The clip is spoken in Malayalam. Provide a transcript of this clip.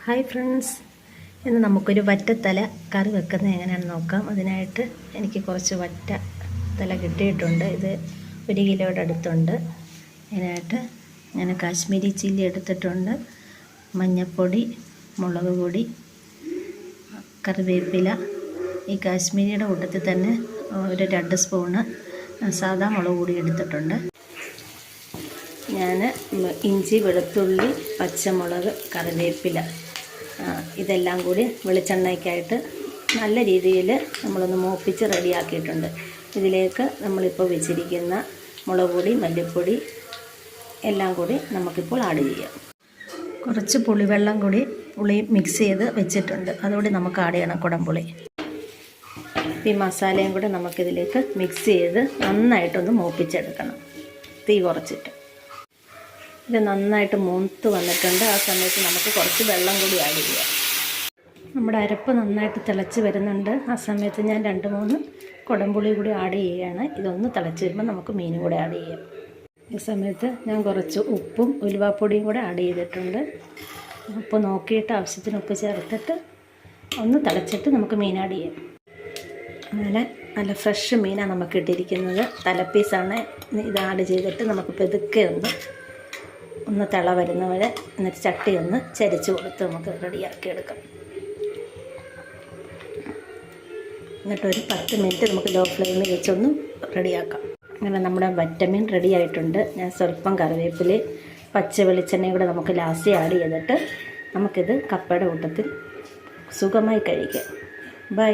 ഹായ് ഫ്രണ്ട്സ്, ഇന്ന് നമുക്കൊരു വറ്റത്തല കറി വെക്കുന്നത് എങ്ങനെയാണെന്ന് നോക്കാം. അതിനായിട്ട് എനിക്ക് കുറച്ച് വറ്റത്തല കിട്ടിയിട്ടുണ്ട്. ഇത് 1 കിലോയുടെ അടുത്തുണ്ട്. അതിനായിട്ട് ഞാൻ കാശ്മീരി ചില്ലി എടുത്തിട്ടുണ്ട്, മഞ്ഞൾപ്പൊടി, മുളക് പൊടി, കറിവേപ്പില. ഈ കാശ്മീരിയുടെ കൂട്ടത്തിൽ തന്നെ ഒരു 2 സ്പൂണ് സാദാ മുളക് പൊടി എടുത്തിട്ടുണ്ട്. ഞാൻ ഇഞ്ചി, വെളുത്തുള്ളി, പച്ചമുളക്, കറിവേപ്പില ഇതെല്ലാം കൂടി വെളിച്ചെണ്ണയ്ക്കായിട്ട് നല്ല രീതിയിൽ നമ്മളൊന്ന് മൂപ്പിച്ച് റെഡിയാക്കിയിട്ടുണ്ട്. ഇതിലേക്ക് നമ്മളിപ്പോൾ വെച്ചിരിക്കുന്ന മുളക് പൊടി, മല്ലിപ്പൊടി എല്ലാം കൂടി നമുക്കിപ്പോൾ ആഡ് ചെയ്യാം. കുറച്ച് പുളിവെള്ളം കൂടി മിക്സ് ചെയ്ത് വെച്ചിട്ടുണ്ട്, അതുകൂടി നമുക്ക് ആഡ് ചെയ്യണം, കുടംപുളി. ഈ മസാലയും കൂടി നമുക്കിതിലേക്ക് മിക്സ് ചെയ്ത് നന്നായിട്ടൊന്ന് മൂപ്പിച്ചെടുക്കണം, തീ കുറച്ചിട്ട്. ഇത് നന്നായിട്ട് മൂത്ത് വന്നിട്ടുണ്ട്. ആ സമയത്ത് നമുക്ക് കുറച്ച് വെള്ളം കൂടി ആഡ് ചെയ്യാം. നമ്മുടെ അരപ്പ് നന്നായിട്ട് തിളച്ച് വരുന്നുണ്ട്. ആ സമയത്ത് ഞാൻ 2-3 കുടംപുളി കൂടി ആഡ് ചെയ്യുകയാണ്. ഇതൊന്ന് തിളച്ച് വരുമ്പോൾ നമുക്ക് മീനും കൂടെ ആഡ് ചെയ്യാം. ഈ സമയത്ത് ഞാൻ കുറച്ച് ഉപ്പും ഉലുവാപ്പൊടിയും കൂടെ ആഡ് ചെയ്തിട്ടുണ്ട്. ഉപ്പ് നോക്കിയിട്ട് ആവശ്യത്തിന് ഉപ്പ് ചേർത്തിട്ട് ഒന്ന് തിളച്ചിട്ട് നമുക്ക് മീൻ ആഡ് ചെയ്യാം. അങ്ങനെ നല്ല ഫ്രഷ് മീനാണ് നമുക്ക് ഇട്ടിരിക്കുന്നത്. തലപ്പീസാണ്. ഇത് ആഡ് ചെയ്തിട്ട് നമുക്ക് പെതുക്കെ ഒന്ന് തിള വരുന്നവരെ എന്നിട്ട് ചട്ടി ഒന്ന് ചരിച്ച് കൊടുത്ത് നമുക്ക് റെഡിയാക്കി എടുക്കാം. എന്നിട്ടൊരു 10 മിനിറ്റ് നമുക്ക് ലോ ഫ്ലെയിമിൽ വെച്ചൊന്ന് റെഡിയാക്കാം. അങ്ങനെ നമ്മുടെ വറ്റമീൻ റെഡി ആയിട്ടുണ്ട്. ഞാൻ സ്വല്പം കറിവേപ്പില, പച്ച വെളിച്ചെണ്ണയും കൂടെ നമുക്ക് ലാസ്റ്റ് ആഡ് ചെയ്തിട്ട് നമുക്കിത് കപ്പയുടെ കൂട്ടത്തിൽ സുഖമായി കഴിക്കാം. ബൈ.